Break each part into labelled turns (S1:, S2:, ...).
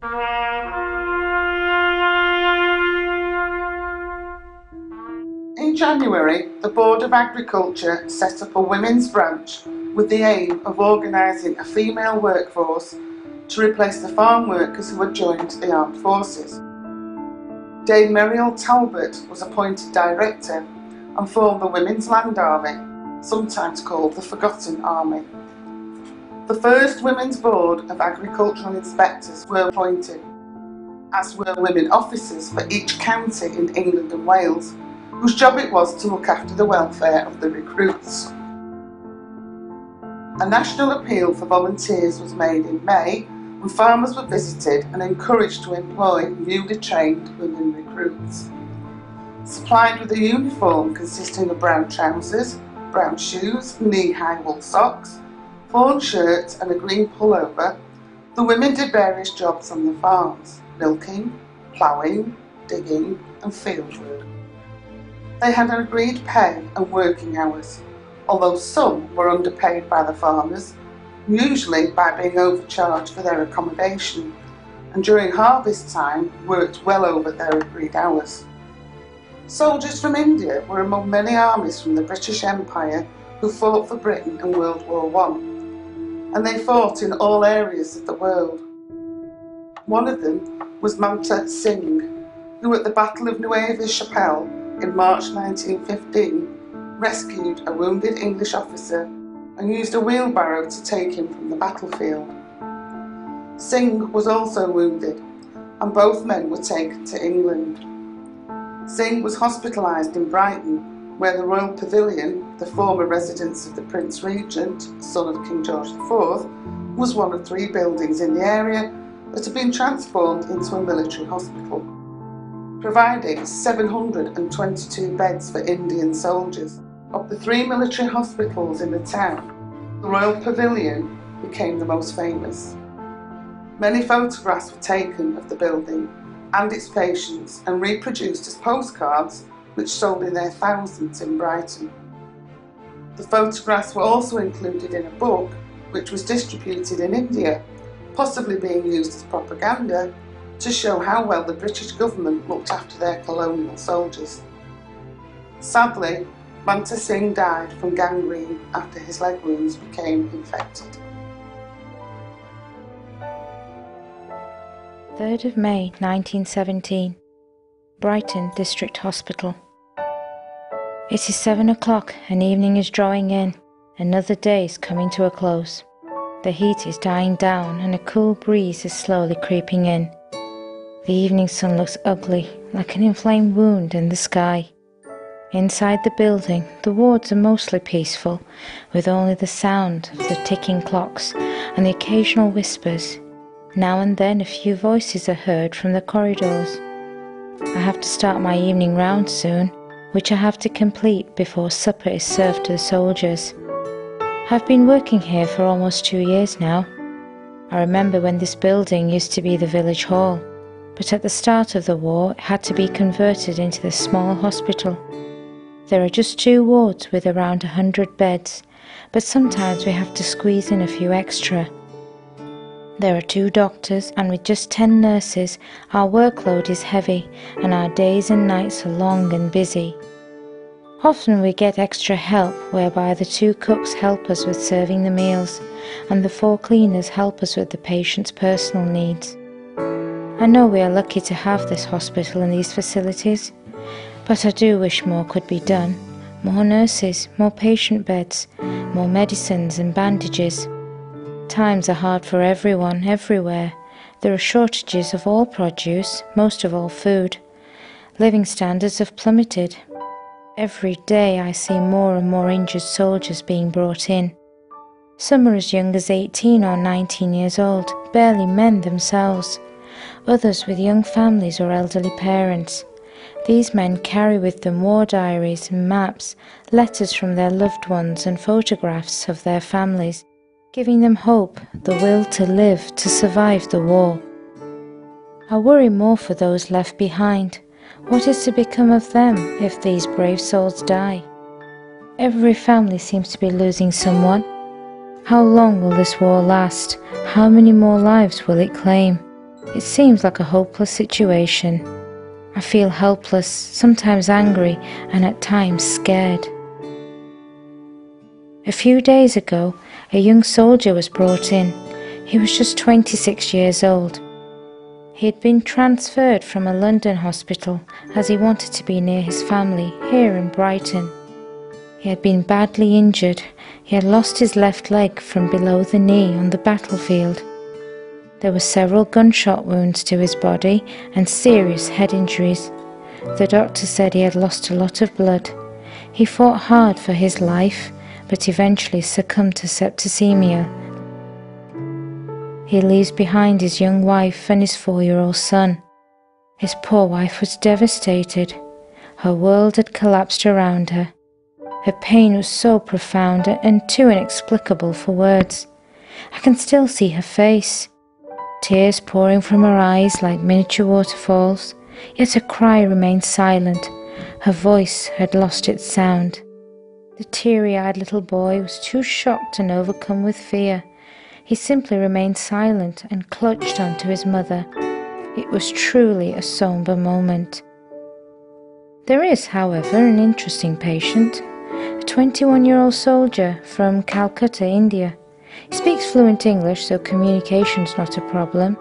S1: In January, the Board of Agriculture set up a women's branch with the aim of organising a female workforce to replace the farm workers who had joined the armed forces. Dame Muriel Talbot was appointed director and formed the Women's Land Army, sometimes called the Forgotten Army. The first Women's Board of Agricultural Inspectors were appointed, as were women officers for each county in England and Wales, whose job it was to look after the welfare of the recruits. A national appeal for volunteers was made in May, when farmers were visited and encouraged to employ newly trained women recruits. Supplied with a uniform consisting of brown trousers, brown shoes, knee-high wool socks, fawn shirts and a green pullover, the women did various jobs on the farms: milking, ploughing, digging and field work. They had an agreed pay and working hours, although some were underpaid by the farmers, usually by being overcharged for their accommodation, and during harvest time worked well over their agreed hours. Soldiers from India were among many armies from the British Empire who fought for Britain in World War I, and they fought in all areas of the world. One of them was Manta Singh, who at the Battle of Neuve-Chapelle in March 1915 rescued a wounded English officer and used a wheelbarrow to take him from the battlefield. Singh was also wounded, and both men were taken to England. Singh was hospitalised in Brighton, where the Royal Pavilion, the former residence of the Prince Regent, son of King George IV, was one of 3 buildings in the area that had been transformed into a military hospital, providing 722 beds for Indian soldiers. Of the 3 military hospitals in the town, the Royal Pavilion became the most famous. Many photographs were taken of the building and its patients and reproduced as postcards, which sold in their thousands in Brighton. The photographs were also included in a book which was distributed in India, possibly being used as propaganda to show how well the British government looked after their colonial soldiers. Sadly, Manta Singh died from gangrene after his leg wounds became infected.
S2: 3rd of May 1917, Brighton District Hospital. It is 7 o'clock and evening is drawing in. Another day is coming to a close. The heat is dying down and a cool breeze is slowly creeping in. The evening sun looks ugly, like an inflamed wound in the sky. Inside the building, the wards are mostly peaceful, with only the sound of the ticking clocks and the occasional whispers. Now and then a few voices are heard from the corridors. I have to start my evening round soon, which I have to complete before supper is served to the soldiers. I've been working here for almost 2 years now. I remember when this building used to be the village hall, but at the start of the war it had to be converted into the small hospital. There are just 2 wards with around 100 beds, but sometimes we have to squeeze in a few extra. There are 2 doctors, and with just 10 nurses, our workload is heavy and our days and nights are long and busy. Often we get extra help, whereby the 2 cooks help us with serving the meals and the 4 cleaners help us with the patient's personal needs. I know we are lucky to have this hospital and these facilities, but I do wish more could be done. More nurses, more patient beds, more medicines and bandages. Times are hard for everyone, everywhere. There are shortages of all produce, most of all food. Living standards have plummeted. Every day I see more and more injured soldiers being brought in. Some are as young as 18 or 19 years old, barely men themselves. Others with young families or elderly parents. These men carry with them war diaries and maps, letters from their loved ones and photographs of their families, giving them hope, the will to live, to survive the war. I worry more for those left behind. What is to become of them if these brave souls die? Every family seems to be losing someone. How long will this war last? How many more lives will it claim? It seems like a hopeless situation. I feel helpless, sometimes angry, and at times scared. A few days ago, a young soldier was brought in. He was just 26 years old. He had been transferred from a London hospital as he wanted to be near his family here in Brighton. He had been badly injured. He had lost his left leg from below the knee on the battlefield. There were several gunshot wounds to his body and serious head injuries. The doctor said he had lost a lot of blood. He fought hard for his life, but eventually succumbed to septicemia. He leaves behind his young wife and his 4-year-old son. His poor wife was devastated. Her world had collapsed around her. Her pain was so profound and too inexplicable for words. I can still see her face. Tears pouring from her eyes like miniature waterfalls, yet her cry remained silent. Her voice had lost its sound. The teary-eyed little boy was too shocked and overcome with fear. He simply remained silent and clutched onto his mother. It was truly a somber moment. There is, however, an interesting patient, a 21-year-old soldier from Calcutta, India. He speaks fluent English, so communication's not a problem.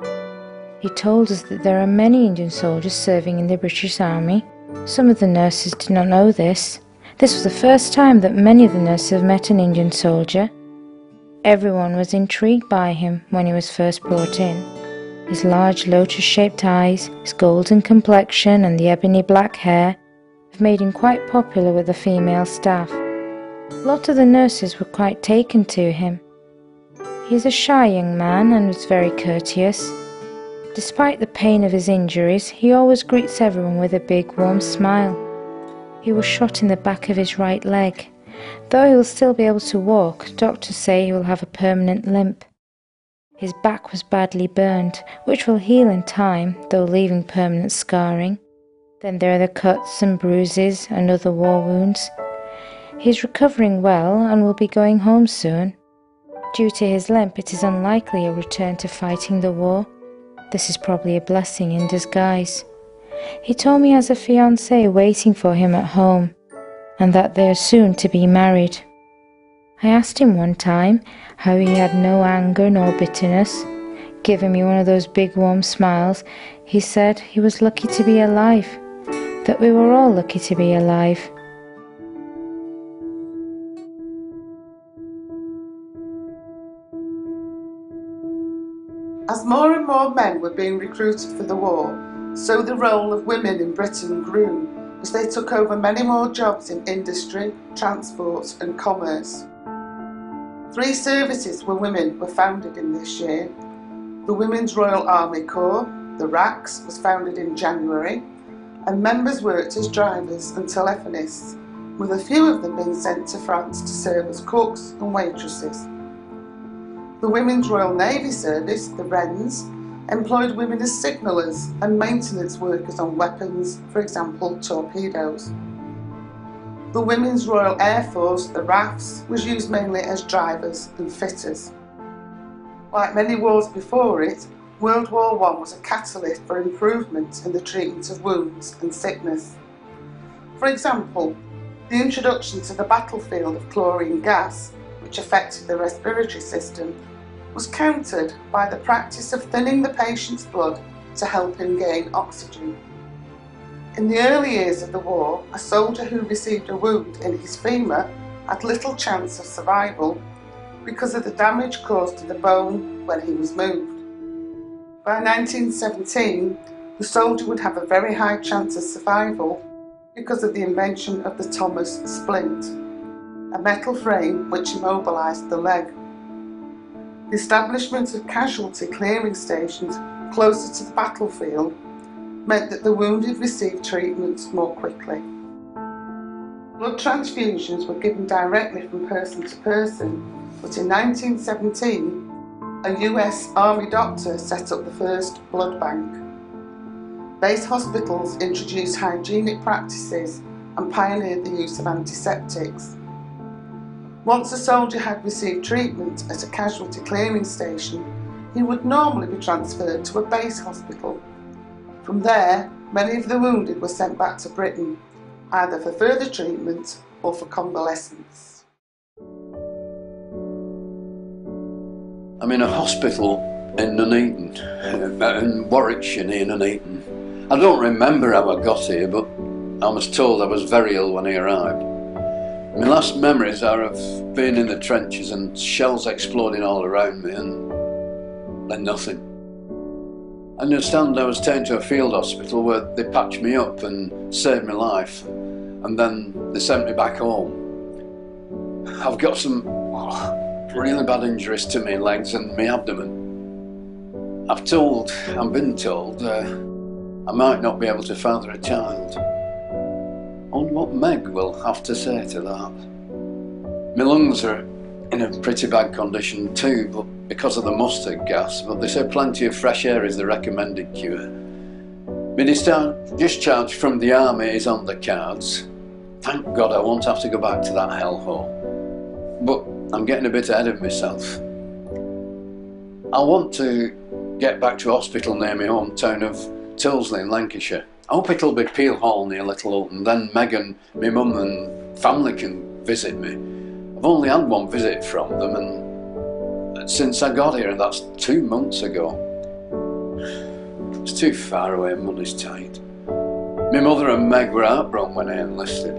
S2: He told us that there are many Indian soldiers serving in the British Army. Some of the nurses did not know this. This was the first time that many of the nurses have met an Indian soldier. Everyone was intrigued by him when he was first brought in. His large lotus-shaped eyes, his golden complexion and the ebony black hair have made him quite popular with the female staff. A lot of the nurses were quite taken to him. He is a shy young man and was very courteous. Despite the pain of his injuries, he always greets everyone with a big warm smile. He was shot in the back of his right leg. Though he will still be able to walk, doctors say he will have a permanent limp. His back was badly burned, which will heal in time, though leaving permanent scarring. Then there are the cuts and bruises and other war wounds. He is recovering well and will be going home soon. Due to his limp, it is unlikely a return to fighting the war. This is probably a blessing in disguise. He told me he has a fiancée waiting for him at home, and that they are soon to be married. I asked him one time how he had no anger nor bitterness. Giving me one of those big warm smiles, he said he was lucky to be alive, that we were all lucky to be alive.
S1: As more and more men were being recruited for the war, so the role of women in Britain grew as they took over many more jobs in industry, transport and commerce. 3 services for women were founded in this year. The Women's Royal Army Corps, the RACs, was founded in January, and members worked as drivers and telephonists, with a few of them being sent to France to serve as cooks and waitresses. The Women's Royal Navy Service, the Wrens, employed women as signallers and maintenance workers on weapons, for example torpedoes. The Women's Royal Air Force, the RAFs, was used mainly as drivers and fitters. Like many wars before it, World War I was a catalyst for improvement in the treatment of wounds and sickness. For example, the introduction to the battlefield of chlorine gas, which affected the respiratory system, was countered by the practice of thinning the patient's blood to help him gain oxygen. In the early years of the war, a soldier who received a wound in his femur had little chance of survival because of the damage caused to the bone when he was moved. By 1917, the soldier would have a very high chance of survival because of the invention of the Thomas splint, a metal frame which immobilised the leg. The establishment of casualty clearing stations closer to the battlefield meant that the wounded received treatment more quickly. Blood transfusions were given directly from person to person, but in 1917, a US Army doctor set up the first blood bank. Base hospitals introduced hygienic practices and pioneered the use of antiseptics. Once a soldier had received treatment at a casualty clearing station, he would normally be transferred to a base hospital. From there, many of the wounded were sent back to Britain, either for further treatment or for convalescence.
S3: I'm in a hospital in Nuneaton, in Warwickshire near Nuneaton. I don't remember how I got here, but I was told I was very ill when I arrived. My last memories are of being in the trenches and shells exploding all around me, and then nothing. I understand I was taken to a field hospital where they patched me up and saved my life, and then they sent me back home. I've got some really bad injuries to my legs and my abdomen. I've been told I might not be able to father a child. I wonder what Meg will have to say to that. My lungs are in a pretty bad condition too, but because of the mustard gas, but they say plenty of fresh air is the recommended cure. My discharge from the army is on the cards. Thank God I won't have to go back to that hellhole. But I'm getting a bit ahead of myself. I want to get back to a hospital near my hometown of Tyldesley in Lancashire. I hope it'll be Peel Hall near Little Alton. Then Meg and my mum and family can visit me. I've only had one visit from them, and since I got here, and that's 2 months ago. It's too far away and money's tight. My mother and Meg were heartbroken when I enlisted.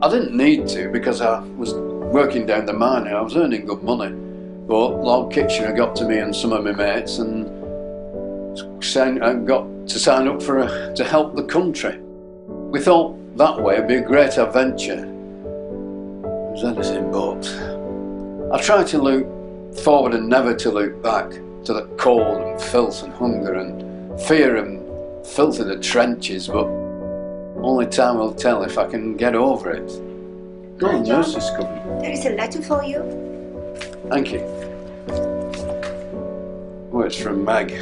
S3: I didn't need to because I was working down the mine and I was earning good money. But Lord Kitchener got to me and some of my mates and I got to sign up to help the country. We thought that way it'd be a great adventure. It was anything but. I tried to look forward and never to look back to the cold and filth and hunger and fear and filth in the trenches, but only time will tell if I can get over it. Go on, nurse is coming.
S4: There is a letter for you.
S3: Thank you. Oh, it's from Meg.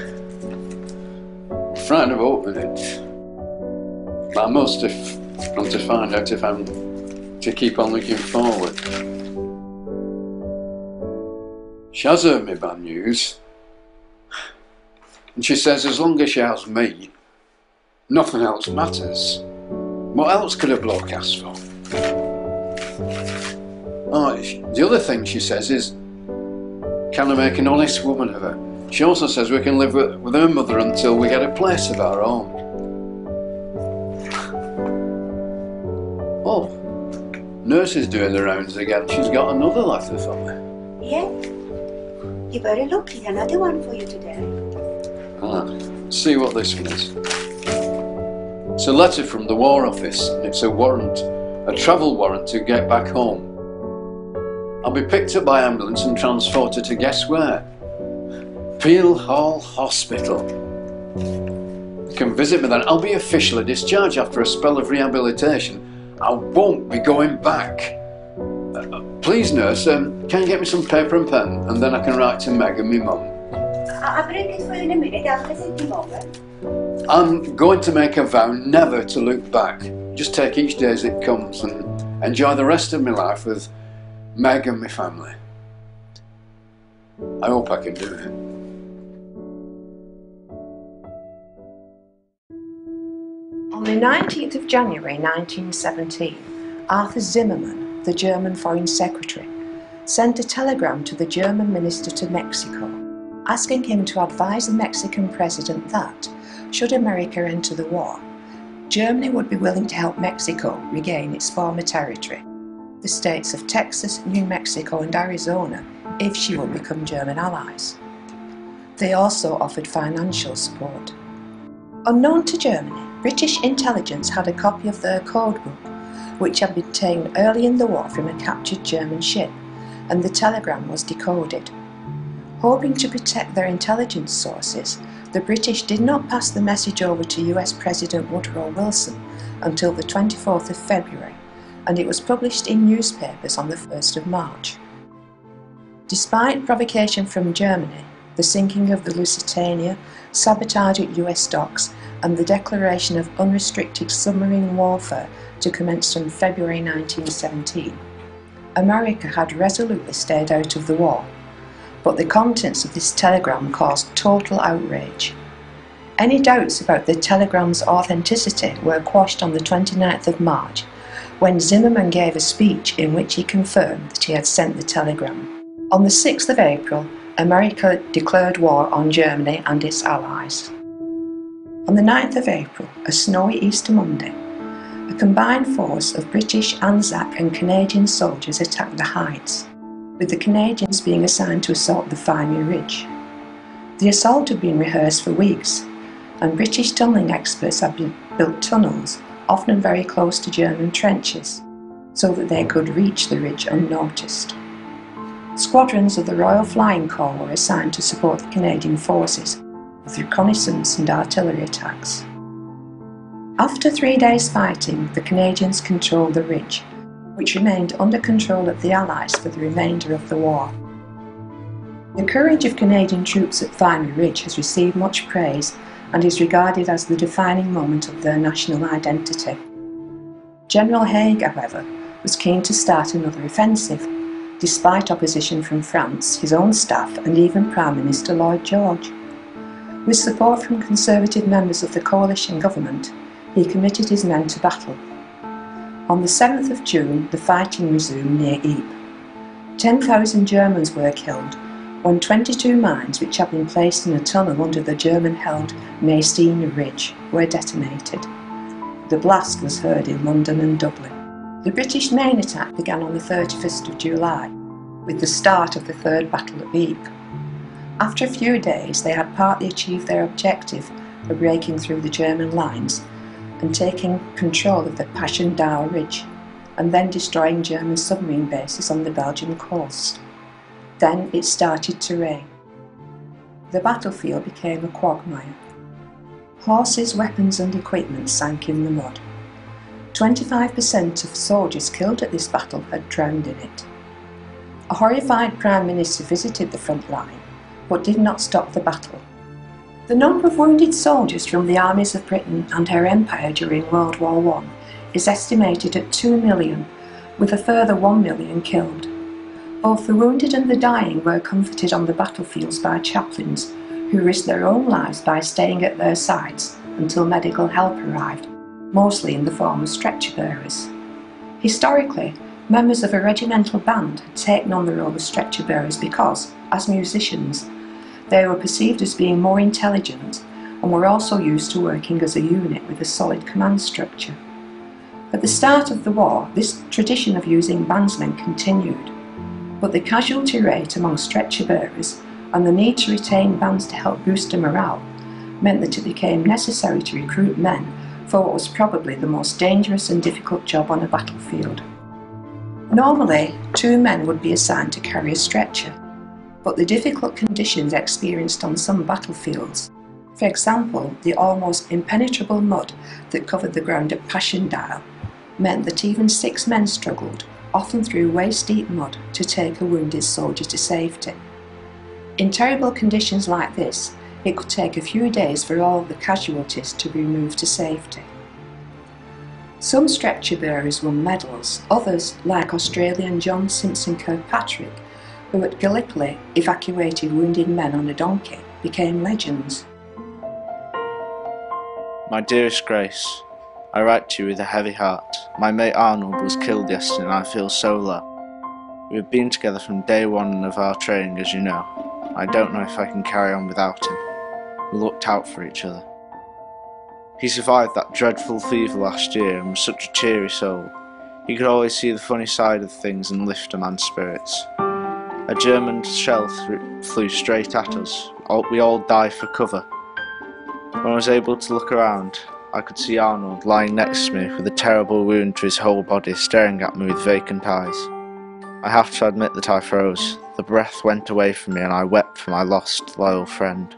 S3: I'm frightened of opening it. I must if I'm to find out if I'm to keep on looking forward. She has heard me bad news. And she says as long as she has me, nothing else matters. What else could a bloke ask for? Oh, the other thing she says is, can I make an honest woman of her? She also says we can live with her mother until we get a place of our own. Oh, nurse is doing the rounds again. She's got another letter for me.
S4: Yeah, you're very lucky. Another one for you today.
S3: Ah, see what this one is. It's a letter from the War Office. It's a warrant, a travel warrant to get back home. I'll be picked up by ambulance and transported to guess where? Peel Hall Hospital. You can visit me then. I'll be officially discharged after a spell of rehabilitation. I won't be going back. Please, nurse, can you get me some paper and pen, and then I can write to Meg and my mum.
S4: I'll bring it for you in a minute. I'll visit you over.
S3: I'm going to make a vow never to look back. Just take each day as it comes and enjoy the rest of my life with Meg and my family. I hope I can do it.
S5: On the 19th of January 1917, Arthur Zimmermann, the German Foreign Secretary, sent a telegram to the German Minister to Mexico, asking him to advise the Mexican President that, should America enter the war, Germany would be willing to help Mexico regain its former territory, the states of Texas, New Mexico and Arizona, if she would become German allies. They also offered financial support. Unknown to Germany, British intelligence had a copy of their code book, which had been taken early in the war from a captured German ship, and the telegram was decoded. Hoping to protect their intelligence sources, the British did not pass the message over to US President Woodrow Wilson until the 24th of February, and it was published in newspapers on the 1st of March. Despite provocation from Germany, the sinking of the Lusitania, sabotage at US docks, and the declaration of unrestricted submarine warfare to commence from February 1917, America had resolutely stayed out of the war. but the contents of this telegram caused total outrage. Any doubts about the telegram's authenticity were quashed on the 29th of March, when Zimmerman gave a speech in which he confirmed that he had sent the telegram. On the 6th of April, America declared war on Germany and its allies. On the 9th of April, a snowy Easter Monday, a combined force of British, Anzac and Canadian soldiers attacked the heights, with the Canadians being assigned to assault the Vimy Ridge. The assault had been rehearsed for weeks, and British tunnelling experts had built tunnels, often very close to German trenches, so that they could reach the ridge unnoticed. Squadrons of the Royal Flying Corps were assigned to support the Canadian forces with reconnaissance and artillery attacks. After 3 days fighting, the Canadians controlled the ridge, which remained under control of the Allies for the remainder of the war. The courage of Canadian troops at Vimy Ridge has received much praise and is regarded as the defining moment of their national identity. General Haig, however, was keen to start another offensive, despite opposition from France, his own staff and even Prime Minister Lloyd George. With support from Conservative members of the coalition government, he committed his men to battle. On the 7th of June, the fighting resumed near Ypres. 10,000 Germans were killed when 22 mines, which had been placed in a tunnel under the German-held Messines Ridge, were detonated. The blast was heard in London and Dublin. The British main attack began on the 31st of July, with the start of the Third Battle of Ypres. After a few days, they had partly achieved their objective of breaking through the German lines and taking control of the Passchendaele Ridge, and then destroying German submarine bases on the Belgian coast. Then it started to rain. The battlefield became a quagmire. Horses, weapons and equipment sank in the mud. 25% of soldiers killed at this battle had drowned in it. A horrified Prime Minister visited the front line, but did not stop the battle. The number of wounded soldiers from the armies of Britain and her empire during World War I is estimated at 2 million, with a further 1 million killed. Both the wounded and the dying were comforted on the battlefields by chaplains who risked their own lives by staying at their sides until medical help arrived, mostly in the form of stretcher bearers. Historically, members of a regimental band had taken on the role of stretcher bearers because, as musicians, they were perceived as being more intelligent and were also used to working as a unit with a solid command structure. At the start of the war, this tradition of using bandsmen continued, but the casualty rate among stretcher bearers and the need to retain bands to help boost their morale meant that it became necessary to recruit men for what was probably the most dangerous and difficult job on a battlefield. Normally, 2 men would be assigned to carry a stretcher, but the difficult conditions experienced on some battlefields, for example the almost impenetrable mud that covered the ground at Passchendaele, meant that even 6 men struggled, often through waist-deep mud, to take a wounded soldier to safety. In terrible conditions like this, it could take a few days for all of the casualties to be moved to safety. Some stretcher bearers won medals, others, like Australian John Simpson Kirkpatrick, who at Gallipoli evacuated wounded men on a donkey, became legends.
S6: My dearest Grace, I write to you with a heavy heart. My mate Arnold was killed yesterday and I feel so low. We have been together from day one of our training, as you know. I don't know if I can carry on without him. We looked out for each other. He survived that dreadful fever last year and was such a cheery soul. He could always see the funny side of things and lift a man's spirits. A German shell flew straight at us. We all dived for cover. When I was able to look around, I could see Arnold lying next to me with a terrible wound to his whole body, staring at me with vacant eyes. I have to admit that I froze. The breath went away from me and I wept for my lost, loyal friend.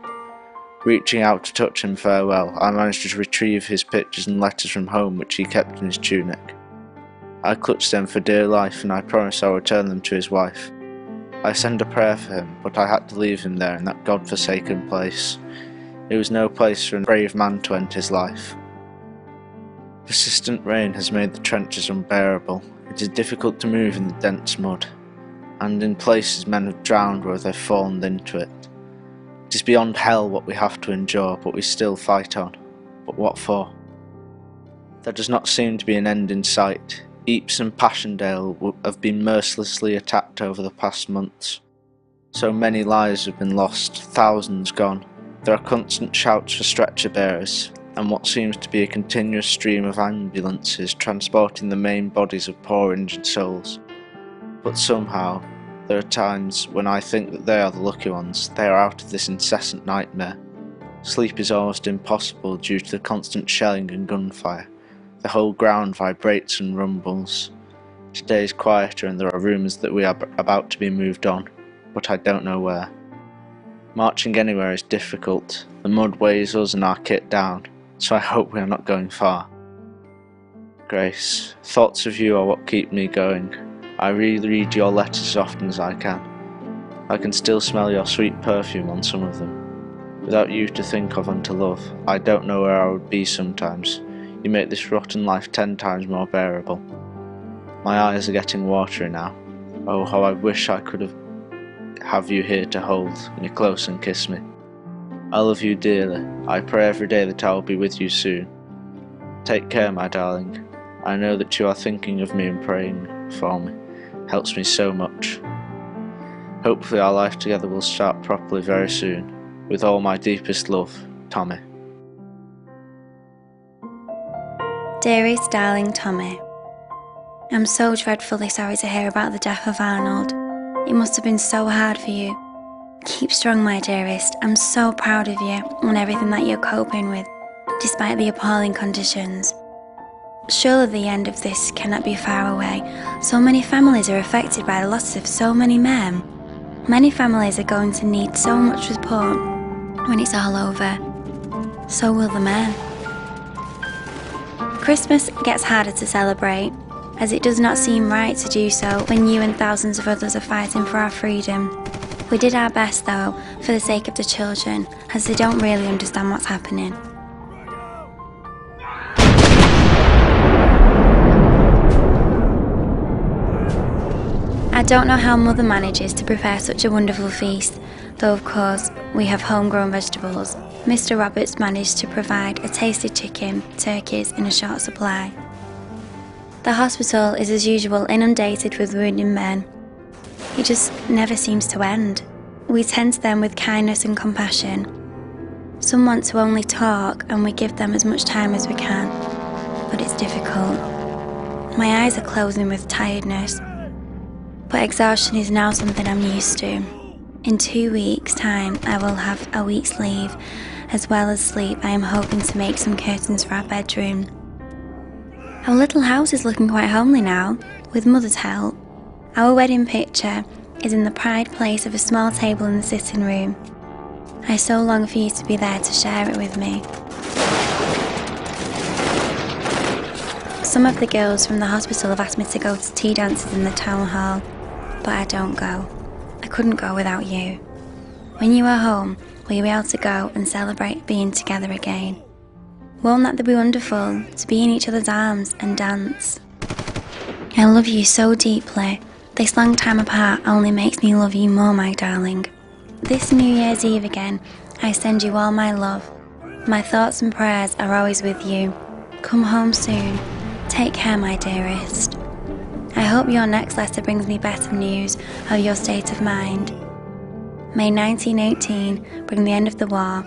S6: Reaching out to touch him farewell, I managed to retrieve his pictures and letters from home which he kept in his tunic. I clutched them for dear life and I promised I'll return them to his wife. I sent a prayer for him, but I had to leave him there in that God-forsaken place. It was no place for a brave man to end his life. Persistent rain has made the trenches unbearable. It is difficult to move in the dense mud. and in places men have drowned where they've fallen into it. It is beyond hell what we have to endure, but we still fight on. But what for? There does not seem to be an end in sight. Ypres and Passchendaele have been mercilessly attacked over the past months. So many lives have been lost, thousands gone. There are constant shouts for stretcher bearers, and what seems to be a continuous stream of ambulances transporting the main bodies of poor injured souls. But somehow, there are times when I think that they are the lucky ones. They are out of this incessant nightmare. Sleep is almost impossible due to the constant shelling and gunfire. The whole ground vibrates and rumbles. Today is quieter and there are rumours that we are about to be moved on, but I don't know where. Marching anywhere is difficult. The mud weighs us and our kit down, so I hope we are not going far. Grace, thoughts of you are what keep me going. I reread your letters as often as I can. I can still smell your sweet perfume on some of them. Without you to think of and to love, I don't know where I would be sometimes. You make this rotten life 10 times more bearable. My eyes are getting watery now. Oh, how I wish I could have you here to hold me close and kiss me. I love you dearly. I pray every day that I will be with you soon. Take care, my darling. I know that you are thinking of me and praying for me. It helps me so much. Hopefully our life together will start properly very soon. With all my deepest love, Tommy.
S7: Dearest darling Tommy, I'm so dreadfully sorry to hear about the death of Arnold. It must have been so hard for you. Keep strong, my dearest. I'm so proud of you and everything that you're coping with, despite the appalling conditions. Surely the end of this cannot be far away. So many families are affected by the loss of so many men. Many families are going to need so much support when it's all over. So will the men. Christmas gets harder to celebrate, as it does not seem right to do so when you and thousands of others are fighting for our freedom. We did our best though, for the sake of the children, as they don't really understand what's happening. I don't know how Mother manages to prepare such a wonderful feast, though of course we have homegrown vegetables. Mr. Roberts managed to provide a tasty chicken, turkeys in a short supply. The hospital is as usual inundated with wounded men. It just never seems to end. We tend to them with kindness and compassion. Some want to only talk and we give them as much time as we can, but it's difficult. My eyes are closing with tiredness, but exhaustion is now something I'm used to. In 2 weeks' time I will have a week's leave. As well as sleep, I am hoping to make some curtains for our bedroom. Our little house is looking quite homely now, with Mother's help. Our wedding picture is in the pride place of a small table in the sitting room. I so long for you to be there to share it with me. Some of the girls from the hospital have asked me to go to tea dances in the town hall, but I don't go. I couldn't go without you. When you are home, will you be able to go and celebrate being together again? Won't that be wonderful, to be in each other's arms and dance? I love you so deeply. This long time apart only makes me love you more, my darling. This New Year's Eve again, I send you all my love. My thoughts and prayers are always with you. Come home soon. Take care, my dearest. I hope your next letter brings me better news of your state of mind. May 1918 bring the end of the war,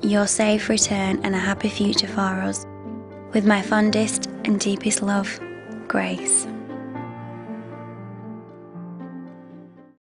S7: your safe return and a happy future for us. With my fondest and deepest love, Grace.